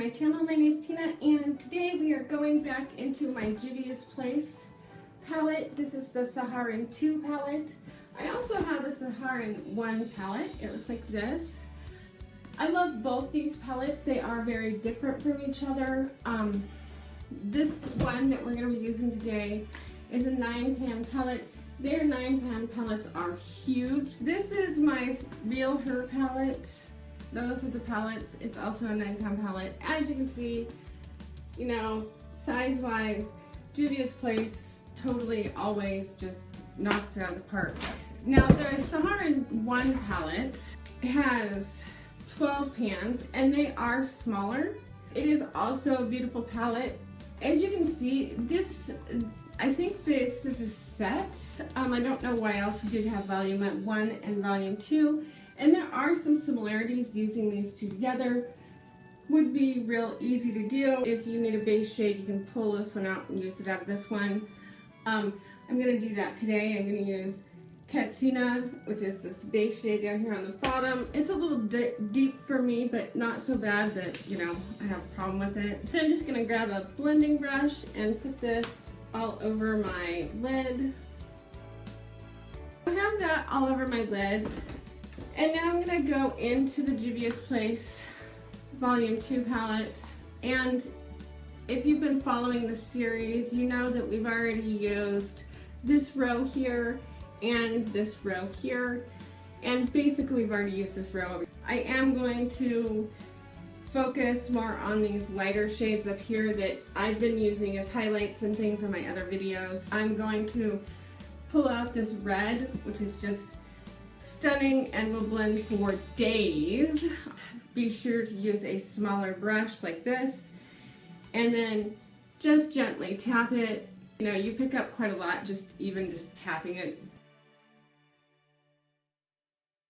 my channel. My name is Tina, and today we are going back into my Juvias Place palette. This is the Saharan 2 palette. I also have the Saharan 1 palette. It looks like this. I love both these palettes. They are very different from each other. This one that we're going to be using today is a 9-pan palette. Their 9-pan palettes are huge. This is my Real Her palette. Those are the palettes. It's also a 9-pan palette. As you can see, you know, size-wise, Juvias Place totally always just knocks it out of the park. Now, the Saharan 1 palette has 12 pans, and they are smaller. It is also a beautiful palette. As you can see, I think this is a set. I don't know why else we did have volume 1 and volume 2. And there are some similarities. Using these two together would be real easy to do. If you need a base shade, you can pull this one out and use it out of this one. I'm going to do that today. I'm going to use Katsina, which is this base shade down here on the bottom. It's a little deep for me, but not so bad that, you know, I have a problem with it. So I'm just going to grab a blending brush and put this all over my lid. I have that all over my lid. And now I'm going to go into the Juvias Place Volume 2 palette. And if you've been following the series, you know that we've already used this row here and this row here. And basically we've already used this row. I am going to focus more on these lighter shades up here that I've been using as highlights and things in my other videos. I'm going to pull out this red, which is just stunning and will blend for days. Be sure to use a smaller brush like this and then just gently tap it. You know, you pick up quite a lot just tapping it.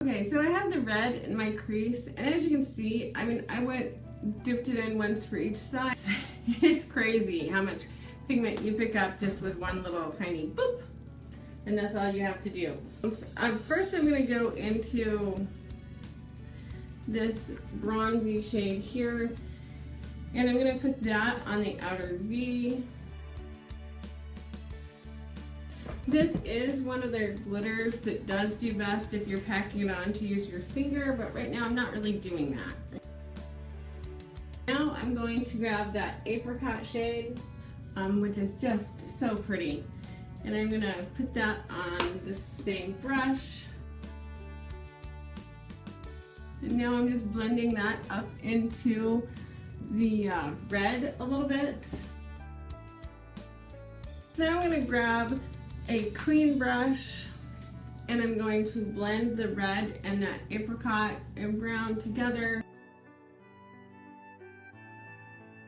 Okay, so I have the red in my crease, and as you can see, I mean, dipped it in once for each side. It's crazy how much pigment you pick up just with one little tiny boop. And that's all you have to do. First I'm going to go into this bronzy shade here, and I'm going to put that on the outer V. This is one of their glitters that does do best if you're packing it on to use your finger, but right now I'm not really doing that. Now I'm going to grab that apricot shade, which is just so pretty. And I'm gonna put that on the same brush. And now I'm just blending that up into the red a little bit. So now I'm gonna grab a clean brush, and I'm going to blend the red and that apricot and brown together.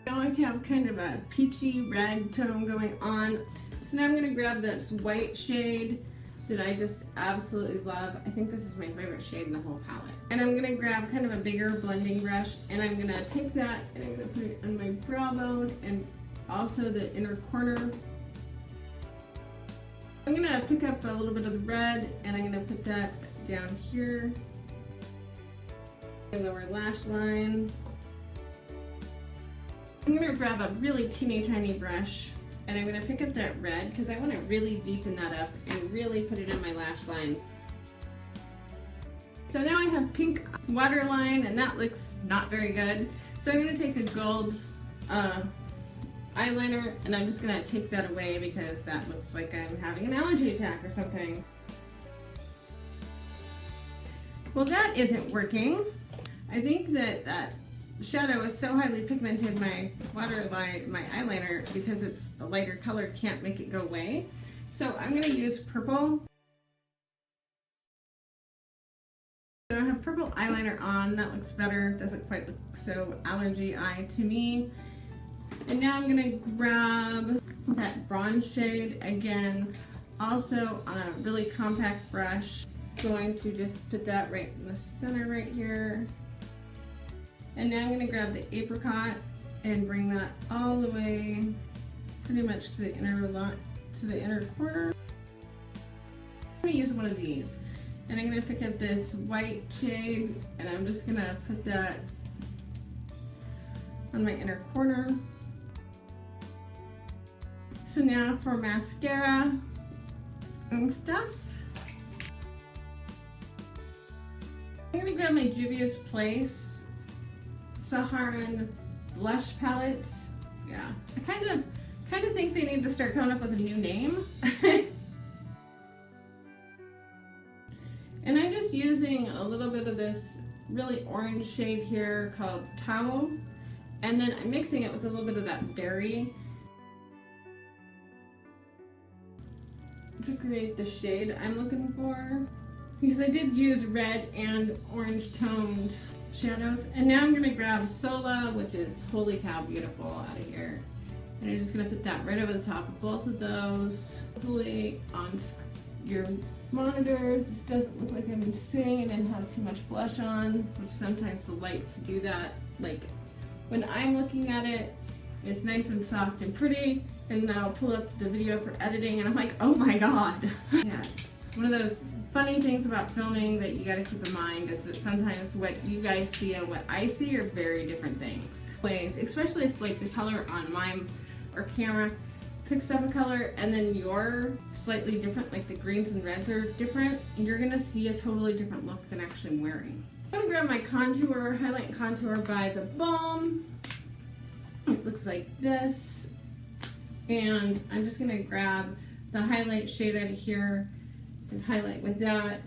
Now I have kind of a peachy red tone going on. So now I'm going to grab this white shade that I just absolutely love. I think this is my favorite shade in the whole palette. And I'm going to grab kind of a bigger blending brush, and I'm going to take that and I'm going to put it on my brow bone and also the inner corner. I'm going to pick up a little bit of the red, and I'm going to put that down here. The lower lash line. I'm going to grab a really teeny tiny brush, and I'm going to pick up that red because I want to really deepen that up and really put it in my lash line. So now I have pink waterline, and that looks not very good. So I'm going to take a gold eyeliner, and I'm just going to take that away because that looks like I'm having an allergy attack or something. Well, that isn't working. I think that shadow is so highly pigmented, my waterline, my eyeliner, because it's a lighter color, can't make it go away. So I'm going to use purple. So I have purple eyeliner on. That looks better. Doesn't quite look so allergy eye to me. And now I'm going to grab that bronze shade again, also on a really compact brush. Going to just put that right in the center right here. And now I'm going to grab the apricot and bring that all the way pretty much to the inner corner. I'm going to use one of these, and I'm going to pick up this white shade, and I'm just going to put that on my inner corner. So now for mascara and stuff. I'm gonna grab my Juvias Place Saharan blush palette. Yeah, I kind of think they need to start coming up with a new name. And I'm just using a little bit of this really orange shade here called Towel, and then I'm mixing it with a little bit of that berry to create the shade I'm looking for, because I did use red and orange toned shadows. And now I'm going to grab Sola, which is holy cow beautiful, out of here, and I'm just going to put that right over the top of both of those. Hopefully on your monitors this doesn't look like I'm seeing and then have too much blush on, which sometimes the lights do that. Like when I'm looking at it, it's nice and soft and pretty, and then I'll pull up the video for editing and I'm like, oh my god. Yeah, it's one of those funny things about filming that you got to keep in mind, is that sometimes what you guys see and what I see are very different things. Especially if like the color on mine or camera picks up a color and then you're slightly different, like the greens and reds are different, and you're gonna see a totally different look than actually wearing. I'm gonna grab my contour, highlight and contour by the Balm. It looks like this, and I'm just gonna grab the highlight shade out of here and highlight with that.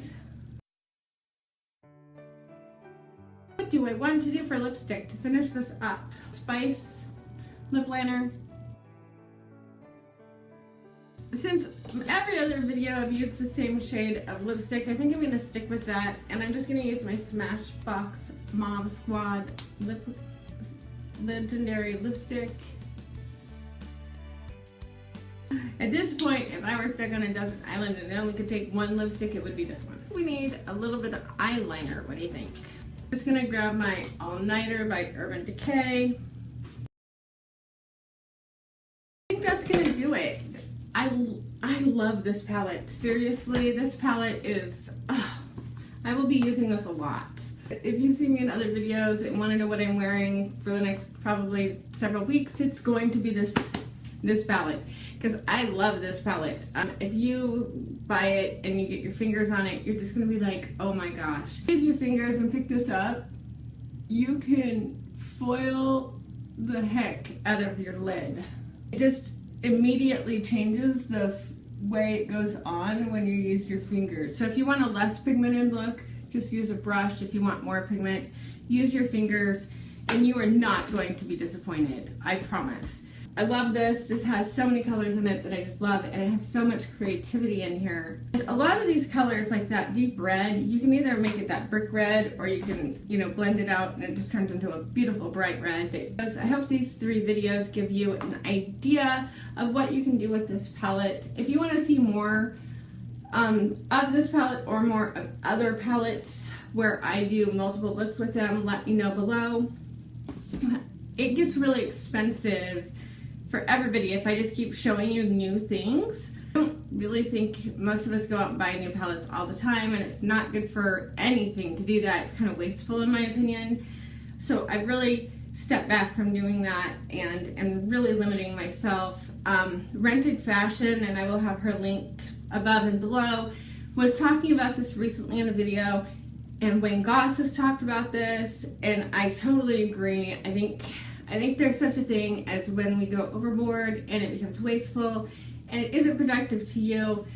What do I want to do for lipstick to finish this up? Spice lip liner. Since every other video I've used the same shade of lipstick, I think I'm going to stick with that, and I'm just going to use my Smashbox Mauve Squad Legendary Lipstick. At this point, if I were stuck on a desert island and I only could take one lipstick, it would be this one. We need a little bit of eyeliner. What do you think? Just going to grab my All Nighter by Urban Decay. I think that's going to do it. I love this palette. Seriously, this palette is, I will be using this a lot. If you see me in other videos and want to know what I'm wearing for the next probably several weeks, it's going to be this palette, because I love this palette. If you buy it and you get your fingers on it, you're just going to be like, oh my gosh. Use your fingers and pick this up. You can foil the heck out of your lid. It just immediately changes the way it goes on when you use your fingers. So if you want a less pigmented look, just use a brush. If you want more pigment, use your fingers, and you are not going to be disappointed, I promise. I love this. This has so many colors in it that I just love, and it has so much creativity in here. And a lot of these colors, like that deep red, you can either make it that brick red, or you can, blend it out and it just turns into a beautiful bright red. I hope these 3 videos give you an idea of what you can do with this palette. If you want to see more of this palette or more of other palettes where I do multiple looks with them, let me know below. It gets really expensive for everybody if I just keep showing you new things. I don't really think most of us go out and buy new palettes all the time, and it's not good for anything to do that. It's kind of wasteful in my opinion. So I really stepped back from doing that and really limiting myself. Rented Fashion, and I will have her linked above and below, was talking about this recently in a video, and Wayne Goss has talked about this, and I totally agree. I think there's such a thing as when we go overboard and it becomes wasteful and it isn't productive to you.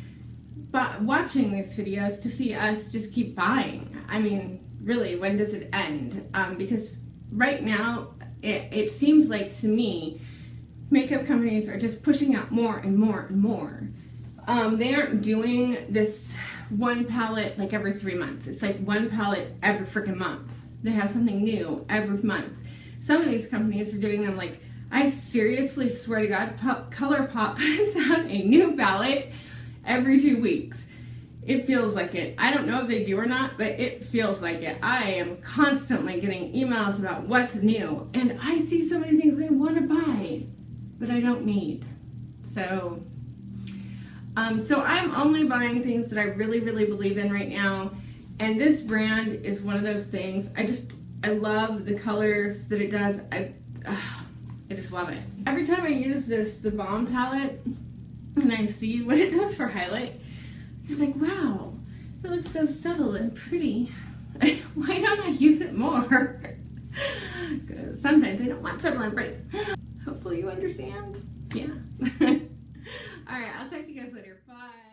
But watching these videos to see us just keep buying, I mean, really, when does it end? Because right now, it seems like to me, makeup companies are just pushing out more and more and more. They aren't doing this one palette like every 3 months. It's like one palette every freaking month. They have something new every month. Some of these companies are doing them like, I seriously swear to God, ColourPop puts out a new palette every 2 weeks. It feels like it. I don't know if they do or not, but it feels like it. I am constantly getting emails about what's new, and I see so many things I want to buy, but I don't need. So I'm only buying things that I really, really believe in right now, and this brand is one of those things. I love the colors that it does. I just love it. Every time I use the Balm palette and I see what it does for highlight, I'm just like, wow, it looks so subtle and pretty. Why don't I use it more? Because sometimes I don't want subtle and pretty. Hopefully you understand. Yeah. All right, I'll talk to you guys later. Bye.